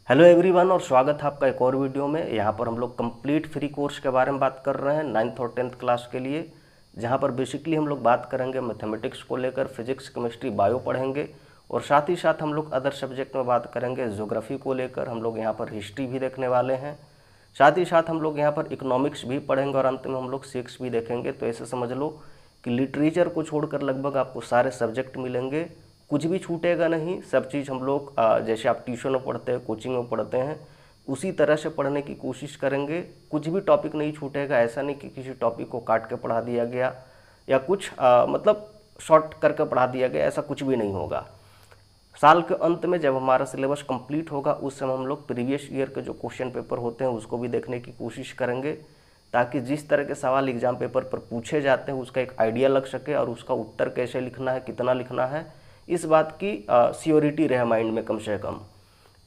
Hello everyone और स्वागत है आपका एक और वीडियो में। यहाँ पर हम लोग कंप्लीट फ्री कोर्स के बारे में बात कर रहे हैं 9th और 10th क्लास के लिए, जहाँ पर बेसिकली हम लोग बात करेंगे मैथमेटिक्स को लेकर, फिजिक्स, केमिस्ट्री, बायो पढ़ेंगे और साथ ही साथ हम लोग अदर सब्जेक्ट में बात करेंगे ज्योग्राफी को लेकर। हम लोग यहाँ पर हिस्ट्री भी देखने वाले हैं, साथ ही साथ हम लोग यहाँ पर इकोनॉमिक्स भी पढ़ेंगे और अंत में हम लोग सिक्स भी देखेंगे। तो ऐसे समझ लो कि लिटरेचर को छोड़कर लगभग आपको सारे सब्जेक्ट मिलेंगे, कुछ भी छूटेगा नहीं। सब चीज़ हम लोग जैसे आप ट्यूशन में पढ़ते हैं, कोचिंग में पढ़ते हैं, उसी तरह से पढ़ने की कोशिश करेंगे। कुछ भी टॉपिक नहीं छूटेगा। ऐसा नहीं कि किसी टॉपिक को काट के पढ़ा दिया गया या कुछ मतलब शॉर्ट करके पढ़ा दिया गया, ऐसा कुछ भी नहीं होगा। साल के अंत में जब हमारा सिलेबस कंप्लीट होगा उस समय हम लोग प्रीवियस ईयर के जो क्वेश्चन पेपर होते हैं उसको भी देखने की कोशिश करेंगे, ताकि जिस तरह के सवाल एग्जाम पेपर पर पूछे जाते हैं उसका एक आइडिया लग सके और उसका उत्तर कैसे लिखना है, कितना लिखना है, इस बात की श्योरिटी रहे माइंड में कम से कम।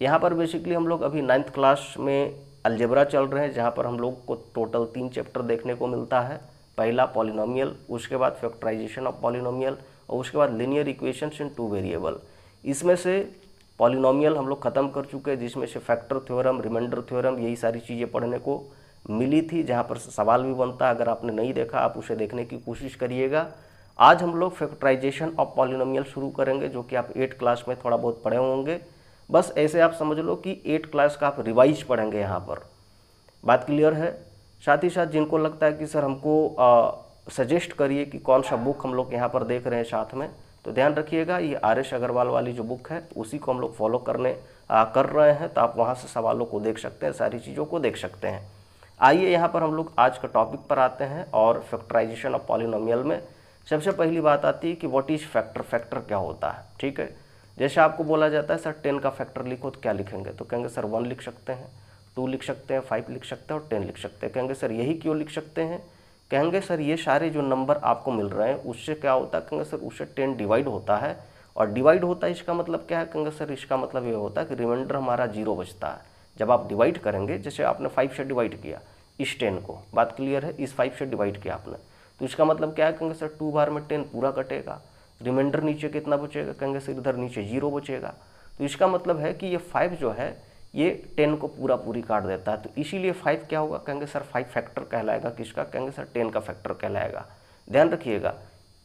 यहाँ पर बेसिकली हम लोग अभी 9th क्लास में अलजेब्रा चल रहे हैं, जहाँ पर हम लोग को टोटल 3 चैप्टर देखने को मिलता है। पहला पॉलिनोमियल, उसके बाद फैक्टराइजेशन ऑफ पॉलिनोमियल और उसके बाद लीनियर इक्वेशंस इन 2 वेरिएबल। इसमें से पॉलिनोमियल हम लोग ख़त्म कर चुके हैं, जिसमें से फैक्टर थ्योरम, रिमाइंडर थ्योरम, यही सारी चीज़ें पढ़ने को मिली थी, जहाँ पर सवाल भी बनता है। अगर आपने नहीं देखा आप उसे देखने की कोशिश करिएगा। आज हम लोग फैक्टराइजेशन ऑफ पॉलिनोमियल शुरू करेंगे, जो कि आप 8th क्लास में थोड़ा बहुत पढ़े होंगे। बस ऐसे आप समझ लो कि 8th क्लास का आप रिवाइज पढ़ेंगे यहाँ पर। बात क्लियर है? साथ ही साथ जिनको लगता है कि सर हमको सजेस्ट करिए कि कौन सा बुक हम लोग यहाँ पर देख रहे हैं साथ में, तो ध्यान रखिएगा ये आर.एस. अग्रवाल वाली जो बुक है उसी को हम लोग फॉलो कर रहे हैं। तो आप वहाँ से सवालों को देख सकते हैं, सारी चीज़ों को देख सकते हैं। आइए यहाँ पर हम लोग आज का टॉपिक पर आते हैं। और फैक्टराइजेशन ऑफ पॉलिनोमियल में सबसे पहली बात आती है कि व्हाट इज़ फैक्टर। फैक्टर क्या होता है? ठीक है, जैसे आपको बोला जाता है सर 10 का फैक्टर लिखो, तो क्या लिखेंगे? तो कहेंगे सर 1 लिख सकते हैं, 2 लिख सकते हैं, 5 लिख सकते हैं और 10 लिख सकते हैं। कहेंगे सर यही क्यों लिख सकते हैं? कहेंगे सर ये सारे जो नंबर आपको मिल रहे हैं उससे क्या होता है? कहेंगे सर उससे 10 डिवाइड होता है, और डिवाइड होता है इसका मतलब क्या है? कहेंगे सर इसका मतलब ये होता है कि रिमाइंडर हमारा 0 बचता है। जब आप डिवाइड करेंगे, जैसे आपने 5 से डिवाइड किया इस 10 को, बात क्लियर है, इस 5 से डिवाइड किया आपने, तो इसका मतलब क्या है? कहेंगे सर 2 बार में 10 पूरा कटेगा, रिमाइंडर नीचे कितना बचेगा? कहेंगे सर इधर नीचे 0 बचेगा। तो इसका मतलब है कि ये 5 जो है ये 10 को पूरा पूरी काट देता है। तो इसीलिए 5 क्या होगा? कहेंगे सर 5 फैक्टर कहलाएगा। किसका? कहेंगे सर 10 का फैक्टर कहलाएगा। ध्यान रखिएगा,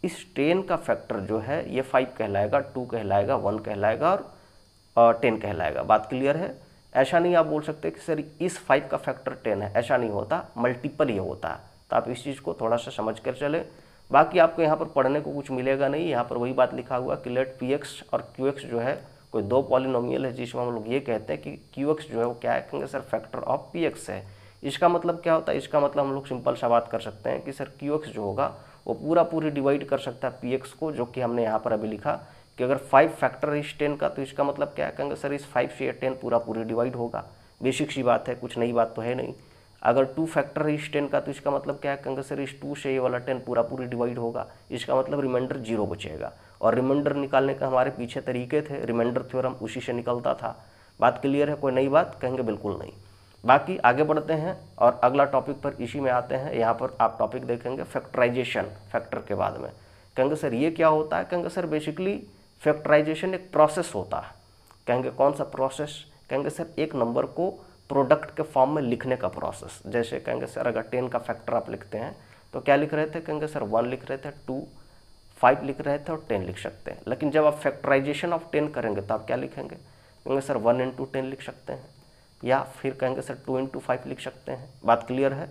इस 10 का फैक्टर जो है ये 5 कहलाएगा, 2 कहलाएगा, 1 कहलाएगा और 10 कहलाएगा। बात क्लियर है? ऐसा नहीं आप बोल सकते कि सर इस 5 का फैक्टर 10 है, ऐसा नहीं होता, मल्टीपल ये होता है। तो आप इस चीज़ को थोड़ा सा समझ कर चलें। बाकी आपको यहाँ पर पढ़ने को कुछ मिलेगा नहीं। यहाँ पर वही बात लिखा हुआ कि लेट पी एक्स और क्यू एक्स जो है कोई 2 पॉलिनोमियल है, जिसमें हम लोग ये कहते हैं कि क्यू एक्स जो है वो क्या है? कहेंगे sir factor of P x है। इसका मतलब क्या होता है? इसका मतलब हम लोग सिंपल सा बात कर सकते हैं कि सर क्यू एक्स जो होगा वो पूरा पूरी डिवाइड कर सकता है पी एक्स को, जो कि हमने यहाँ पर अभी लिखा कि अगर 5 फैक्टर इस 10 का, तो इसका मतलब क्या है? कहेंगे सर इस 5 से 10 पूरा पूरी डिवाइड होगा। बेसिक सी बात है, कुछ नई बात तो है नहीं। अगर 2 फैक्टर है इस 10 का, तो इसका मतलब क्या है? कहेंगे सर इस 2 से ये वाला 10 पूरा पूरी डिवाइड होगा। इसका मतलब रिमाइंडर 0 बचेगा। और रिमाइंडर निकालने का हमारे पीछे तरीके थे, रिमाइंडर थ्योरम उसी से निकलता था। बात क्लियर है? कोई नई बात? कहेंगे बिल्कुल नहीं। बाकी आगे बढ़ते हैं और अगला टॉपिक पर इसी में आते हैं। यहाँ पर आप टॉपिक देखेंगे फैक्टराइजेशन, फैक्टर के बाद में। कहेंगे सर ये क्या होता है? कहेंगे सर बेसिकली फैक्टराइजेशन एक प्रोसेस होता है। कहेंगे कौन सा प्रोसेस? कहेंगे सर एक नंबर को प्रोडक्ट के फॉर्म में लिखने का प्रोसेस। जैसे कहेंगे सर अगर 10 का फैक्टर आप लिखते हैं तो क्या लिख रहे थे? कहेंगे सर 1 लिख रहे थे, 2, 5 लिख रहे थे और 10 लिख सकते हैं। लेकिन जब आप फैक्टराइजेशन ऑफ 10 करेंगे तो आप क्या लिखेंगे? कहेंगे सर 1 इंटू 10 लिख सकते हैं, या फिर कहेंगे सर 2 इंटू 5 लिख सकते हैं। बात क्लियर है?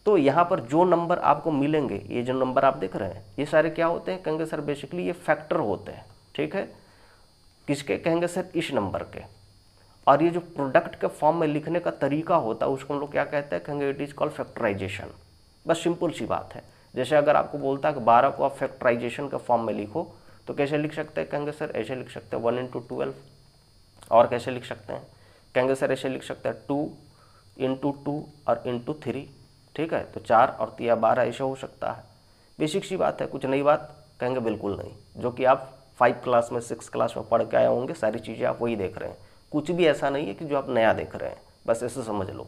तो यहाँ पर जो नंबर आपको मिलेंगे, ये जो नंबर आप देख रहे हैं, ये सारे क्या होते हैं? कहेंगे सर बेसिकली ये फैक्टर होते हैं। ठीक है, किसके? कहेंगे सर इस नंबर के। और ये जो प्रोडक्ट के फॉर्म में लिखने का तरीका होता है उसको हम लोग क्या कहते हैं? कहेंगे इट इज़ कॉल्ड फैक्टराइजेशन। बस सिंपल सी बात है। जैसे अगर आपको बोलता है कि 12 को आप फैक्टराइजेशन के फॉर्म में लिखो, तो कैसे लिख सकते हैं? कहेंगे सर ऐसे लिख सकते हैं 1 इंटू 12। और कैसे लिख सकते हैं? कहेंगे सर ऐसे लिख सकते हैं 2 इंटू 2 और इंटू 3। ठीक है, तो 4 और 3 12 ऐसे हो सकता है। बेसिक सी बात है, कुछ नई बात? कहेंगे बिल्कुल नहीं। जो कि आप 5 क्लास में, 6 क्लास में पढ़ के आए होंगे, सारी चीज़ें आप वही देख रहे हैं। कुछ भी ऐसा नहीं है कि जो आप नया देख रहे हैं, बस ऐसे समझ लो।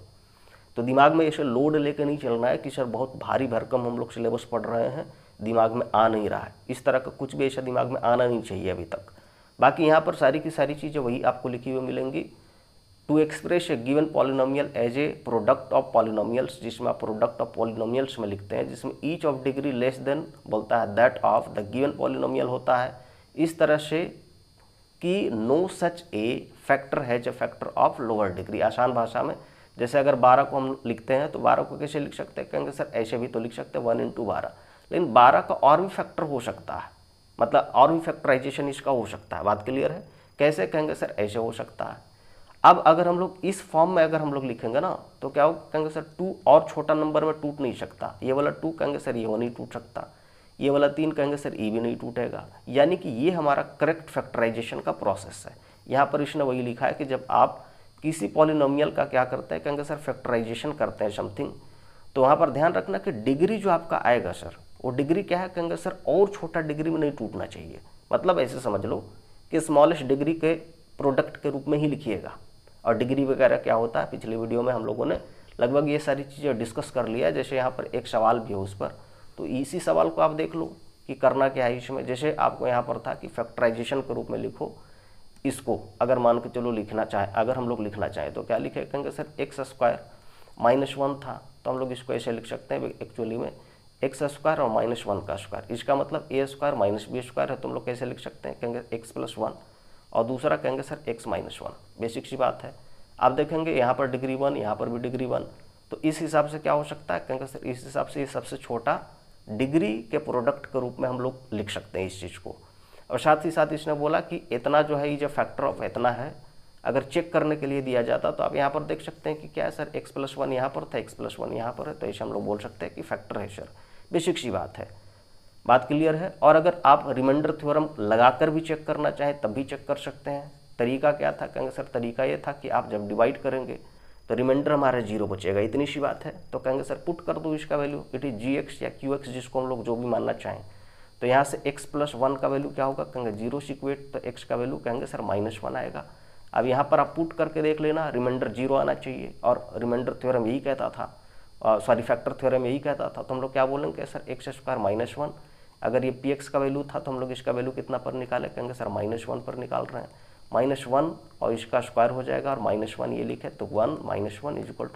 तो दिमाग में ऐसे लोड लेकर नहीं चलना है कि सर बहुत भारी भरकम हम लोग सिलेबस पढ़ रहे हैं, दिमाग में आ नहीं रहा है। इस तरह का कुछ भी ऐसा दिमाग में आना नहीं चाहिए अभी तक। बाकी यहाँ पर सारी की सारी चीज़ें वही आपको लिखी हुई मिलेंगी। To express a given polynomial as a product of polynomials, जिसमें आप प्रोडक्ट ऑफ पॉलिनोमियल्स में लिखते हैं, जिसमें each of degree less than बोलता है that of the given polynomial होता है, इस तरह से कि no such a factor has a factor of lower degree. आसान भाषा में जैसे अगर 12 को हम लिखते हैं तो 12 को कैसे लिख सकते हैं, कहेंगे सर ऐसे भी तो लिख सकते हैं 1 × 12, लेकिन 12 का और भी फैक्टर हो सकता है, मतलब और भी फैक्टराइजेशन इसका हो सकता है। बात क्लियर है? कैसे? कहेंगे सर ऐसे हो सकता है। अब अगर हम लोग इस फॉर्म में अगर हम लोग लिखेंगे ना तो क्या होगा, कहेंगे सर 2 और छोटा नंबर में टूट नहीं सकता, ये वाला 2 कहेंगे सर ये वो नहीं टूट सकता, ये वाला 3 कहेंगे सर ये भी नहीं टूटेगा। यानी कि ये हमारा करेक्ट फैक्टराइजेशन का प्रोसेस है। यहाँ पर इसने वही लिखा है कि जब आप किसी पॉलिनोमियल का क्या करते हैं, कहेंगे सर फैक्टराइजेशन करते हैं समथिंग, तो वहाँ पर ध्यान रखना कि डिग्री जो आपका आएगा सर, वो डिग्री क्या है, कहेंगे सर और छोटा डिग्री में नहीं टूटना चाहिए। मतलब ऐसे समझ लो कि स्मॉलेस्ट डिग्री के प्रोडक्ट के रूप में ही लिखिएगा। और डिग्री वगैरह क्या होता है, पिछले वीडियो में हम लोगों ने लगभग ये सारी चीज़ें डिस्कस कर लिया है। जैसे यहाँ पर एक सवाल भी है उस पर, तो इसी सवाल को आप देख लो कि करना क्या है इसमें। जैसे आपको यहाँ पर था कि फैक्टराइजेशन के रूप में लिखो इसको, अगर मान के चलो लिखना चाहे, अगर हम लोग लिखना चाहें तो क्या लिखे, कहेंगे सर x² -1 था तो हम लोग इसको ऐसे लिख सकते हैं एक्चुअली में x² और -1 का स्क्वायर, इसका मतलब a² - b² है, तो हम लोग कैसे लिख सकते हैं, कहेंगे x + 1 और दूसरा कहेंगे सर x - 1। बेसिक सी बात है। आप देखेंगे यहाँ पर डिग्री 1, यहाँ पर भी डिग्री 1, तो इस हिसाब से क्या हो सकता है, कहेंगे सर इस हिसाब से ये सबसे छोटा डिग्री के प्रोडक्ट के रूप में हम लोग लिख सकते हैं इस चीज़ को। और साथ ही साथ इसने बोला कि इतना जो है ये जो फैक्टर ऑफ इतना है, अगर चेक करने के लिए दिया जाता तो आप यहाँ पर देख सकते हैं कि क्या है सर x + 1 यहाँ पर था, x + 1 यहाँ पर है, तो ऐसे हम लोग बोल सकते हैं कि फैक्टर है सर। बेसिक सी बात है। बात क्लियर है? और अगर आप रिमाइंडर थ्योरम लगाकर भी चेक करना चाहें तब भी चेक कर सकते हैं। तरीका क्या था, कहेंगे सर तरीका ये था कि आप जब डिवाइड करेंगे तो रिमाइंडर हमारा 0 बचेगा, इतनी सी बात है। तो कहेंगे सर पुट कर दो इसका वैल्यू, इट इज gx या qx, जिसको हम लोग जो भी मानना चाहें। तो यहाँ से x + 1 का वैल्यू क्या होगा, कहेंगे 0 से इक्वेट, तो x का वैल्यू कहेंगे सर -1 आएगा। अब यहाँ पर आप पुट करके देख लेना, रिमाइंडर 0 आना चाहिए, और रिमाइंडर थ्योरम यही कहता था, सॉरी फैक्टर थ्योरम यही कहता था। तो हम लोग क्या बोलेंगे सर x² - 1, अगर ये px का वैल्यू था तो हम लोग इसका वैल्यू कितना पर निकाले, कहेंगे सर -1 पर निकाल रहे हैं, -1 और इसका स्क्वायर हो जाएगा, और -1 ये लिखे तो 1 - 1 =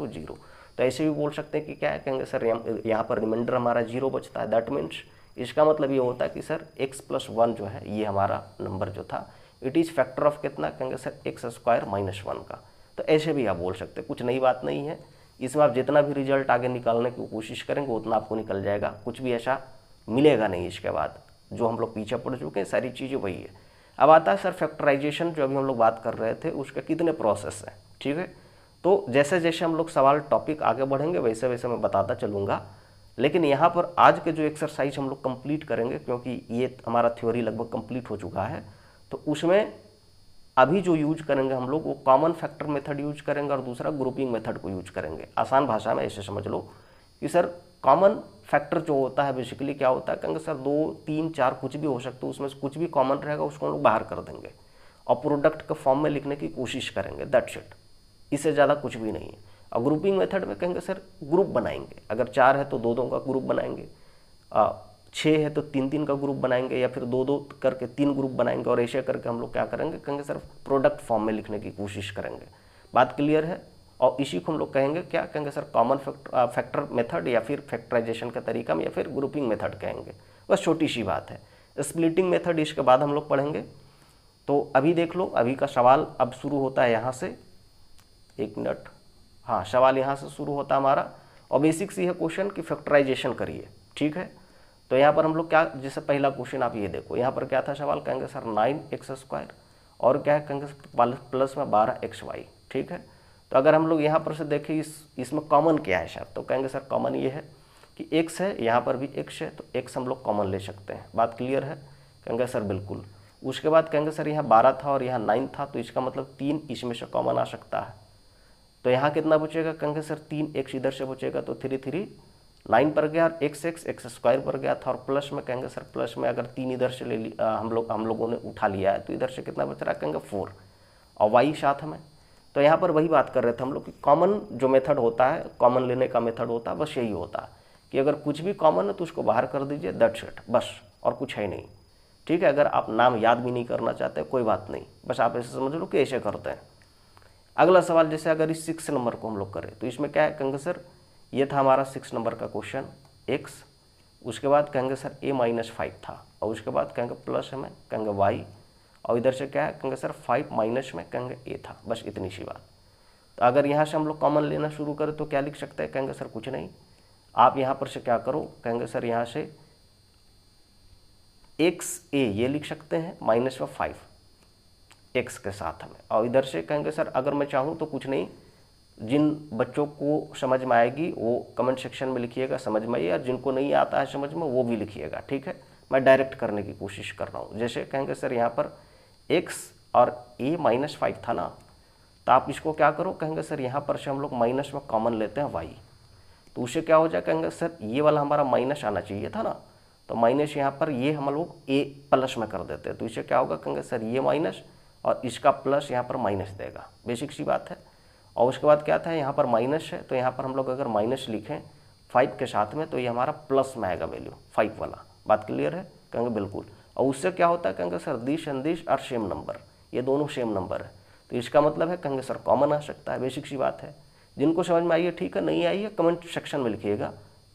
0। तो ऐसे भी बोल सकते हैं कि क्या है, कहेंगे सर यहाँ पर रिमाइंडर हमारा 0 बचता है, दैट मीन्स इसका मतलब ये होता है कि सर x + 1 जो है ये हमारा नंबर जो था इट इज़ फैक्टर ऑफ कितना, कहेंगे सर x² - 1 का। तो ऐसे भी आप बोल सकते हैं, कुछ नई बात नहीं है इसमें। आप जितना भी रिजल्ट आगे निकालने की कोशिश करेंगे उतना आपको निकल जाएगा, कुछ भी ऐसा मिलेगा नहीं इसके बाद। जो हम लोग पीछे पड़ चुके हैं सारी चीज़ें वही है। अब आता है सर फैक्टराइजेशन, जो अभी हम लोग बात कर रहे थे उसके कितने प्रोसेस हैं, ठीक है। तो जैसे जैसे हम लोग सवाल टॉपिक आगे बढ़ेंगे वैसे वैसे मैं बताता चलूँगा। लेकिन यहाँ पर आज के जो एक्सरसाइज हम लोग कंप्लीट करेंगे, क्योंकि ये हमारा थ्योरी लगभग कंप्लीट हो चुका है, तो उसमें अभी जो यूज करेंगे हम लोग वो कॉमन फैक्टर मेथड यूज करेंगे और दूसरा ग्रुपिंग मेथड को यूज करेंगे। आसान भाषा में ऐसे समझ लो कि सर कॉमन फैक्टर जो होता है बेसिकली क्या होता है, कहेंगे सर 2, 3, 4 कुछ भी हो सकता है, उसमें से कुछ भी कॉमन रहेगा उसको हम लोग बाहर कर देंगे और प्रोडक्ट के फॉर्म में लिखने की कोशिश करेंगे, दैट्स इट। इससे ज़्यादा कुछ भी नहीं है। और ग्रुपिंग मेथड में कहेंगे सर ग्रुप बनाएंगे, अगर 4 है तो 2-2 का ग्रुप बनाएंगे, 6 है तो 3-3 का ग्रुप बनाएंगे, या फिर 2-2 करके 3 ग्रुप बनाएंगे, और ऐसे करके हम लोग क्या करेंगे, कहेंगे सर प्रोडक्ट फॉर्म में लिखने की कोशिश करेंगे। बात क्लियर है? और इसी को हम लोग कहेंगे क्या, कहेंगे सर कॉमन फैक्टर मेथड, या फिर फैक्टराइजेशन का तरीका में, या फिर ग्रुपिंग मेथड कहेंगे। बस छोटी सी बात है। स्प्लिटिंग मेथड इसके बाद हम लोग पढ़ेंगे। तो अभी देख लो, अभी का सवाल अब शुरू होता है यहाँ से, 1 मिनट, हाँ सवाल यहाँ से शुरू होता है हमारा, और बेसिक सी है क्वेश्चन कि फैक्टराइजेशन करिए, ठीक है। तो यहाँ पर हम लोग क्या, जैसे पहला क्वेश्चन आप ये देखो, यहाँ पर क्या था सवाल, कहेंगे सर 9x² और क्या है, कहेंगे प्लस में 12xy, ठीक है। तो अगर हम लोग यहाँ पर से देखें इसमें कॉमन क्या है सर, तो कहेंगे सर कॉमन ये है कि x है, यहाँ पर भी x है, तो x हम लोग कॉमन ले सकते हैं। बात क्लियर है? कहेंगे सर बिल्कुल। उसके बाद कहेंगे सर यहाँ 12 था और यहाँ 9 था, तो इसका मतलब 3 इसमें से कॉमन आ सकता है। तो यहाँ कितना बचेगा, कहेंगे सर 3x इधर से बचेगा, तो 3 9 पर गया, और x² पर गया था, और प्लस में कहेंगे सर प्लस में अगर 3 इधर से ले लिया हम लोगों ने उठा लिया है, तो इधर से कितना बच रहा है, कहेंगे 4, और y साथ में। तो यहाँ पर वही बात कर रहे थे हम लोग कि कॉमन जो मेथड होता है, कॉमन लेने का मेथड होता है, बस यही होता है कि अगर कुछ भी कॉमन है तो उसको बाहर कर दीजिए, दैट्स इट, बस, और कुछ है नहीं, ठीक है। अगर आप नाम याद भी नहीं करना चाहते कोई बात नहीं, बस आप ऐसे समझ लो कि ऐसे करते हैं। अगला सवाल जैसे अगर इस 6 नंबर को हम लोग करें तो इसमें क्या है, कहेंगे सर ये था हमारा 6 नंबर का क्वेश्चन x, उसके बाद कहेंगे सर a-5 था, और उसके बाद कहेंगे प्लस में कहेंगे y, और इधर से क्या है, कहेंगे सर 5 माइनस में कहेंगे a था। बस इतनी सी बात। तो अगर यहाँ से हम लोग कॉमन लेना शुरू करें तो क्या लिख सकते हैं, कहेंगे सर कुछ नहीं, आप यहाँ पर से क्या करो, कहेंगे सर यहाँ से xa ये लिख सकते हैं माइनस में 5 x के साथ हमें, और इधर से कहेंगे सर अगर मैं चाहूँ तो कुछ नहीं, जिन बच्चों को समझ में आएगी वो कमेंट सेक्शन में लिखिएगा समझ में आइए, और जिनको नहीं आता है समझ में वो भी लिखिएगा, ठीक है। मैं डायरेक्ट करने की कोशिश कर रहा हूँ। जैसे कहेंगे सर यहाँ पर x और a-5 था ना, तो आप इसको क्या करो, कहेंगे सर यहाँ पर से हम लोग माइनस में कॉमन लेते हैं y, तो उससे क्या हो जाए, कहेंगे सर ये वाला हमारा माइनस आना चाहिए था ना, तो माइनस यहाँ पर ये हम लोग a प्लस में कर देते हैं, तो इससे क्या होगा, कहेंगे सर ये माइनस और इसका प्लस यहाँ पर माइनस देगा, बेसिक सी बात है। और उसके बाद क्या था, यहाँ पर माइनस है, तो यहाँ पर हम लोग अगर माइनस लिखें 5 के साथ में तो ये हमारा प्लस में आएगा वैल्यू 5 वाला। बात क्लियर है, कहेंगे बिल्कुल। और उससे क्या होता है, कहेंगे sir this and this are same number, ये दोनों सेम नंबर है, तो इसका मतलब है कहेंगे सर कॉमन आ सकता है, बेसिक सी बात है। जिनको समझ में आई है ठीक है, नहीं आई है कमेंट सेक्शन में लिखिएगा,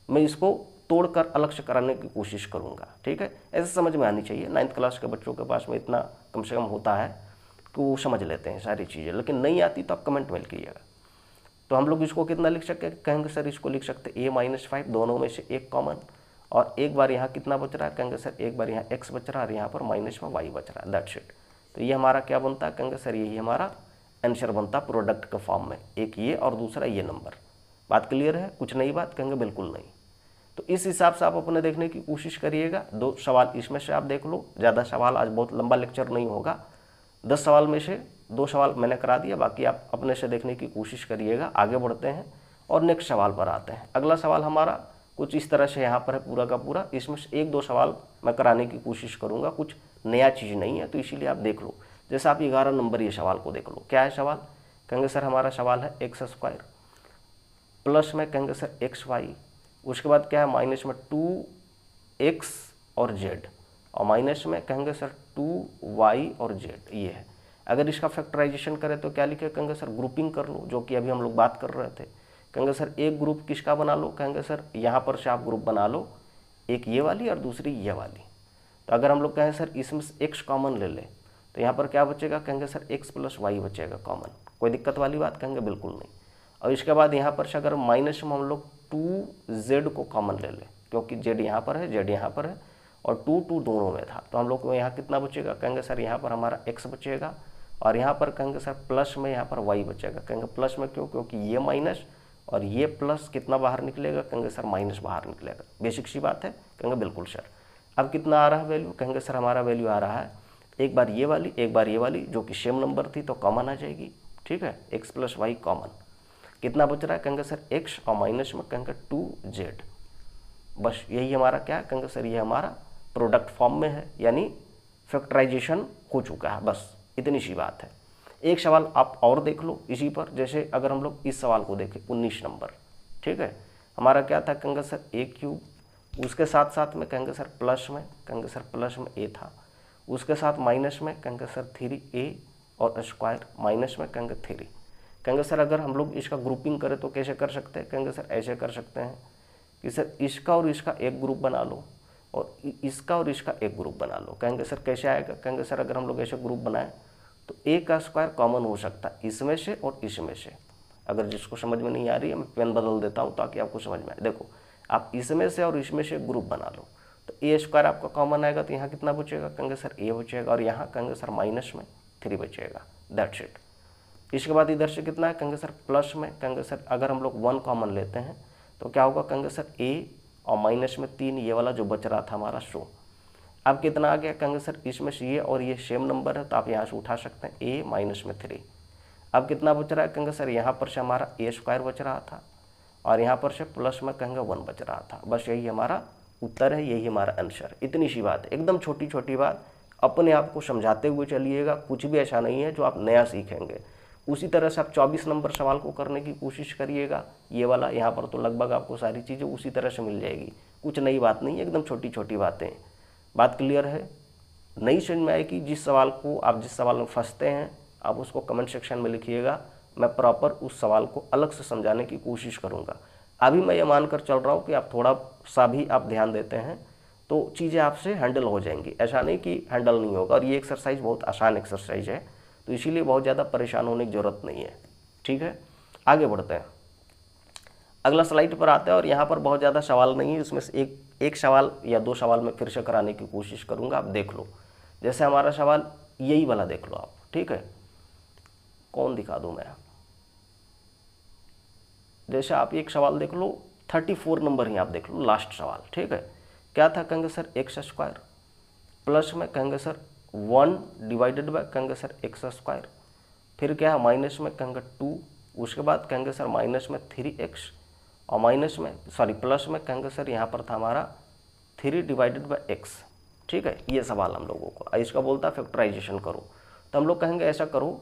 मैं इसको तोड़कर अलग से कराने की कोशिश करूँगा, ठीक है। ऐसे समझ में आनी चाहिए, 9th क्लास के बच्चों के पास में इतना कम से कम होता है कि वो समझ लेते हैं सारी चीज़ें, लेकिन नहीं आती तो आप कमेंट में लिखिएगा। तो हम लोग इसको कितना लिख सकते हैं, कहेंगे सर इसको लिख सकते हैं a-5, दोनों में से एक कॉमन, और एक बार यहाँ कितना बच रहा है, कहेंगे सर एक बार यहाँ x बच रहा है और यहाँ पर माइनस में y बच रहा है, दैट्स इट। तो ये हमारा क्या बनता है, कहेंगे सर यही हमारा आंसर बनता प्रोडक्ट के फॉर्म में, एक ये और दूसरा ये नंबर। बात क्लियर है, कुछ नई बात, कहेंगे बिल्कुल नहीं। तो इस हिसाब से आप अपने देखने की कोशिश करिएगा। 2 सवाल इसमें से आप देख लो, ज़्यादा सवाल, आज बहुत लंबा लेक्चर नहीं होगा, 10 सवाल में से 2 सवाल मैंने करा दिया, बाकी आप अपने से देखने की कोशिश करिएगा। आगे बढ़ते हैं और नेक्स्ट सवाल पर आते हैं। अगला सवाल हमारा कुछ इस तरह से यहाँ पर है पूरा का पूरा, इसमें से 1-2 सवाल मैं कराने की कोशिश करूँगा, कुछ नया चीज़ नहीं है, तो इसीलिए आप देख लो। जैसे आप 11 नंबर ये सवाल को देख लो, क्या है सवाल, कहेंगे सर हमारा सवाल है x² प्लस में कहेंगे सर xy, उसके बाद क्या है माइनस में 2x और z, और माइनस में कहेंगे सर 2y और z, ये है। अगर इसका फैक्टराइजेशन करें तो क्या लिखे, कहेंगे सर ग्रुपिंग कर लो, जो कि अभी हम लोग बात कर रहे थे। कहेंगे सर एक ग्रुप किसका बना लो, कहेंगे सर यहाँ पर से आप ग्रुप बना लो, एक ये वाली और दूसरी ये वाली। तो अगर हम लोग कहें सर इसमें से x कॉमन ले लें तो यहाँ पर क्या बचेगा, कहेंगे सर x + y बचेगा कॉमन, कोई दिक्कत वाली बात, कहेंगे बिल्कुल नहीं। और इसके बाद यहाँ पर से अगर माइनस में हम लोग 2z को कॉमन ले लें, क्योंकि z यहाँ पर है, z यहाँ पर है, और 2 दोनों में था, तो हम लोग को यहाँ कितना बचेगा, कहेंगे सर यहाँ पर हमारा x बचेगा, और यहाँ पर कहेंगे सर प्लस में यहाँ पर y बचेगा। कहेंगे प्लस में क्यों, क्योंकि ये माइनस और ये प्लस कितना बाहर निकलेगा, कहेंगे सर माइनस बाहर निकलेगा, बेसिक सी बात है, कहेंगे बिल्कुल सर। अब कितना आ रहा है वैल्यू, कहेंगे सर हमारा वैल्यू आ रहा है एक बार ये वाली एक बार ये वाली, जो कि सेम नंबर थी तो कॉमन आ जाएगी, ठीक है, x + y कॉमन। कितना बच रहा है, कहेंगे सर x और माइनस में कहेंगे 2z, बस यही हमारा क्या है, कहेंगे सर ये हमारा प्रोडक्ट फॉर्म में है, यानी फैक्टराइजेशन हो चुका है, बस इतनी सी बात है। एक सवाल आप और देख लो इसी पर, जैसे अगर हम लोग इस सवाल को देखें 19 नंबर, ठीक है, हमारा क्या था, कहेंगे सर a3, उसके साथ साथ में कहेंगे सर प्लस में, कहेंगे सर प्लस में a था, उसके साथ माइनस में कहेंगे सर 3a और स्क्वायर, माइनस में कहेंगे 3। कहेंगे सर अगर हम लोग इसका ग्रुपिंग करें तो कैसे कर सकते हैं, कहेंगे सर ऐसे कर सकते हैं कि सर इसका और इसका एक ग्रुप बना लो और इसका और इसका एक ग्रुप बना लो। कहेंगे सर कैसे आएगा, कहेंगे सर अगर हम लोग ऐसे ग्रुप बनाएं तो a का स्क्वायर कॉमन हो सकता है इसमें से और इसमें से। अगर जिसको समझ में नहीं आ रही है मैं पेन बदल देता हूँ ताकि आपको समझ में आए। देखो आप इसमें से और इसमें से ग्रुप बना लो तो a² आपका कॉमन आएगा, तो यहाँ कितना बचेगा, कहेंगे सर a बचेगा, और यहाँ कहेंगे सर माइनस में 3 बचेगा, दैट्स इट। इसके बाद इधर से कितना है, कहेंगे सर प्लस में, कहेंगे सर अगर हम लोग 1 कॉमन लेते हैं तो क्या होगा, कहेंगे सर a और माइनस में 3, ये वाला जो बच रहा था हमारा शो। अब कितना आ गया, कहेंगे सर इसमें से ये और ये सेम नंबर है तो आप यहाँ से उठा सकते हैं a माइनस में 3। अब कितना बच रहा है, कहेंगे सर यहाँ पर से हमारा a² बच रहा था और यहाँ पर से प्लस में कहेंगे 1 बच रहा था, बस यही हमारा उत्तर है, यही हमारा आंसर। इतनी सी बात है, एकदम छोटी छोटी बात, अपने आप को समझाते हुए चलिएगा, कुछ भी ऐसा नहीं है जो आप नया सीखेंगे। उसी तरह से आप 24 नंबर सवाल को करने की कोशिश करिएगा, ये वाला यहाँ पर तो लगभग आपको सारी चीज़ें उसी तरह से मिल जाएगी, कुछ नई बात नहीं है, एकदम छोटी छोटी बातें। बात क्लियर है, नहीं समझ में आएगी जिस सवाल में फंसते हैं आप उसको कमेंट सेक्शन में लिखिएगा, मैं प्रॉपर उस सवाल को अलग से समझाने की कोशिश करूँगा। अभी मैं ये मानकर चल रहा हूँ कि आप थोड़ा सा भी आप ध्यान देते हैं तो चीज़ें आपसे हैंडल हो जाएंगी, ऐसा नहीं कि हैंडल नहीं होगा। और ये एक्सरसाइज बहुत आसान एक्सरसाइज है, तो इसीलिए बहुत ज़्यादा परेशान होने की ज़रूरत नहीं है। ठीक है, आगे बढ़ते हैं, अगला स्लाइड पर आते हैं। और यहाँ पर बहुत ज़्यादा सवाल नहीं है, उसमें से एक सवाल या दो सवाल मैं फिर से कराने की कोशिश करूँगा, आप देख लो। जैसे हमारा सवाल यही वाला देख लो आप, ठीक है, कौन दिखा दूँ मैं, जैसे आप एक सवाल देख लो 34 नंबर ही आप देख लो, लास्ट सवाल। ठीक है, क्या था, कहेंगे सर एक्स स्क्वायर प्लस में कहेंगे सर 1 डिवाइडेड बाय कहेंगे सर एक्स स्क्वायर, फिर क्या है माइनस में कहेंगे 2, उसके बाद कहेंगे सर माइनस में 3x और माइनस में प्लस में कहेंगे सर यहाँ पर था हमारा 3 डिवाइडेड बाय x। ठीक है, ये सवाल हम लोगों को, इसका बोलता है फैक्टराइजेशन करो। तो हम लोग कहेंगे ऐसा करो,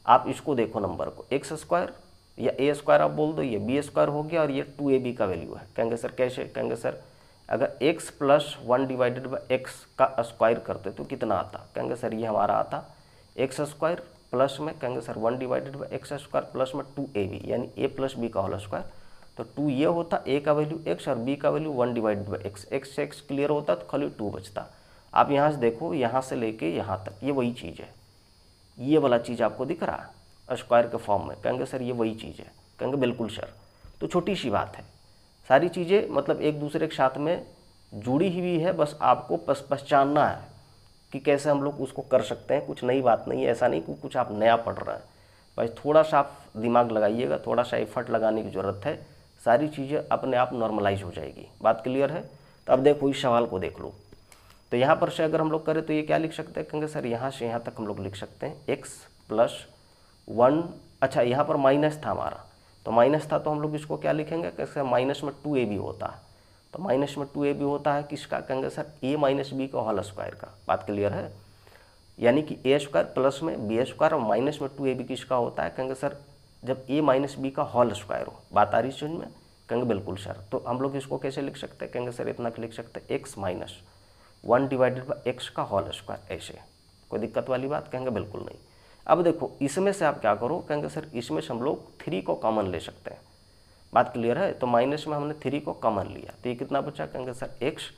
आप इसको देखो नंबर को, एक्स स्क्वायर या ए स्क्वायर आप बोल दो, ये बी स्क्वायर हो गया और ये 2ab का वैल्यू है। कहेंगे सर कैसे, कहेंगे सर अगर x plus 1 divided by x का स्क्वायर करते तो कितना आता, कहेंगे सर ये हमारा आता एक्स स्क्वायर प्लस में कहेंगे sir 1 divided by x square plus में 2ab, यानी a प्लस बी का होल स्क्वायर। तो 2 ये होता, a का वैल्यू x और b का value 1 divided by x, x से x क्लियर होता तो खाली 2 बचता। आप यहाँ से देखो, यहाँ से लेके यहाँ तक ये वही चीज़ है, ये वाला चीज़ आपको दिख रहा है स्क्वायर के फॉर्म में, कहेंगे सर ये वही चीज़ है, कहेंगे बिल्कुल सर। तो छोटी सी बात है, सारी चीज़ें मतलब एक दूसरे के साथ में जुड़ी हुई है, बस आपको पहचानना है कि कैसे हम लोग उसको कर सकते हैं। कुछ नई बात नहीं है, ऐसा नहीं कि कुछ आप नया पढ़ रहे हैं, बस थोड़ा सा आप दिमाग लगाइएगा, थोड़ा सा एफर्ट लगाने की ज़रूरत है, सारी चीज़ें अपने आप नॉर्मलाइज हो जाएगी। बात क्लियर है? तो अब देखो इस सवाल को देख लो। तो यहाँ पर से अगर हम लोग करें तो ये क्या लिख सकते हैं, कहेंगे सर यहाँ से यहाँ तक हम लोग लिख सकते हैं एक्स प्लस 1, अच्छा यहाँ पर माइनस था हमारा, तो माइनस था तो हम लोग इसको क्या लिखेंगे, कैसे माइनस में 2ab होता है, तो माइनस में 2ab होता है किसका, कहेंगे सर a माइनस बी का होल स्क्वायर का। बात क्लियर है? यानी कि a स्क्वायर प्लस में बी स्क्वायर और माइनस में 2ab किसका होता है, कहेंगे सर जब a माइनस बी का होल स्क्वायर हो। बात आ रही समझ में? कहेंगे बिल्कुल सर। तो हम लोग इसको कैसे लिख सकते हैं, कहेंगे सर इतना लिख सकते हैं x minus 1 divided by x का होल स्क्वायर, ऐसे। कोई दिक्कत वाली बात, कहेंगे बिल्कुल नहीं। अब देखो इसमें से आप क्या करो, कहेंगे सर इसमें से हम लोग 3 को कॉमन ले सकते हैं। बात क्लियर है? तो माइनस में हमने 3 को कॉमन लिया तो ये कितना बचा, कहेंगे सर x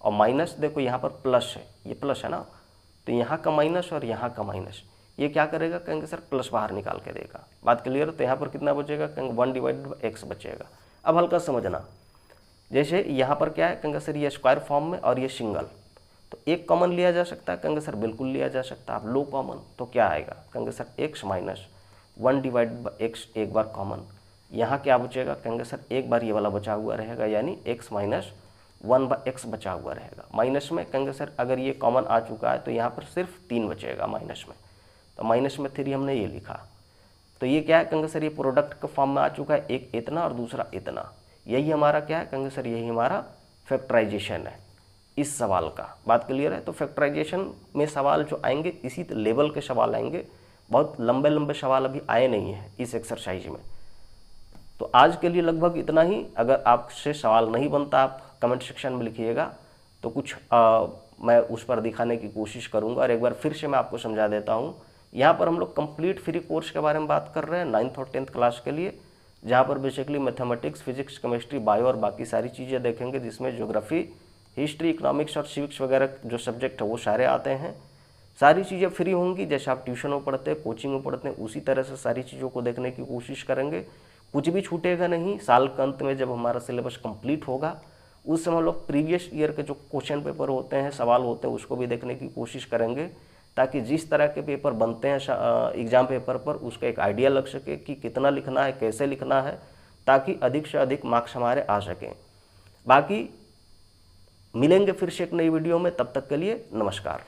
और माइनस, देखो यहाँ पर प्लस है, ये प्लस है ना, तो यहाँ का माइनस और यहाँ का माइनस, ये क्या करेगा, कहेंगे सर प्लस बाहर निकाल के देगा। बात क्लियर है? तो यहाँ पर कितना बचेगा, कहेंगे 1 डिवाइडेड बाई एक्स बचेगा। अब हल्का समझना, जैसे यहाँ पर क्या है, कहेंगे सर ये स्क्वायर फॉर्म में और ये सिंगल, तो एक कॉमन लिया जा सकता है, कहेंगे सर बिल्कुल लिया जा सकता है। आप लो कॉमन तो क्या आएगा, कहेंगे sir x minus 1 divided by x एक बार कॉमन, यहाँ क्या बचेगा, कहेंगे सर एक बार ये वाला बचा हुआ रहेगा, यानी x माइनस 1 बाई एक्स बचा हुआ रहेगा। माइनस में कहेंगे सर अगर ये कॉमन आ चुका है तो यहाँ पर सिर्फ 3 बचेगा माइनस में, तो माइनस में 3 हमने ये लिखा, तो ये क्या है, कहेंगे सर ये प्रोडक्ट के फॉर्म में आ चुका है, एक इतना और दूसरा इतना, यही हमारा क्या है, कहेंगे सर यही हमारा फैक्टराइजेशन है इस सवाल का। बात क्लियर है? तो फैक्टराइजेशन में सवाल जो आएंगे इसी लेवल के सवाल आएंगे, बहुत लंबे लंबे सवाल अभी आए नहीं हैं इस एक्सरसाइज में। तो आज के लिए लगभग इतना ही। अगर आपसे सवाल नहीं बनता आप कमेंट सेक्शन में लिखिएगा, तो कुछ मैं उस पर दिखाने की कोशिश करूंगा। और एक बार फिर से मैं आपको समझा देता हूं, यहाँ पर हम लोग कंप्लीट फ्री कोर्स के बारे में बात कर रहे हैं 9th और 10th क्लास के लिए, जहाँ पर basically mathematics, physics, chemistry, bio और बाकी सारी चीज़ें देखेंगे, जिसमें ज्योग्राफी, हिस्ट्री, इकोनॉमिक्स और सिविक्स वगैरह जो सब्जेक्ट है वो सारे आते हैं। सारी चीज़ें फ्री होंगी, जैसे आप ट्यूशन में पढ़ते हैं, कोचिंग में पढ़ते हैं, उसी तरह से सारी चीज़ों को देखने की कोशिश करेंगे। कुछ भी छूटेगा नहीं। साल के अंत में जब हमारा सिलेबस कंप्लीट होगा उस समय हम लोग प्रीवियस ईयर के जो क्वेश्चन पेपर होते हैं, सवाल होते हैं, उसको भी देखने की कोशिश करेंगे, ताकि जिस तरह के पेपर बनते हैं एग्ज़ाम पेपर पर उसका एक आइडिया लग सके कि कितना लिखना है, कैसे लिखना है, ताकि अधिक से अधिक मार्क्स हमारे आ सकें। बाकी मिलेंगे फिर से एक नई वीडियो में, तब तक के लिए नमस्कार।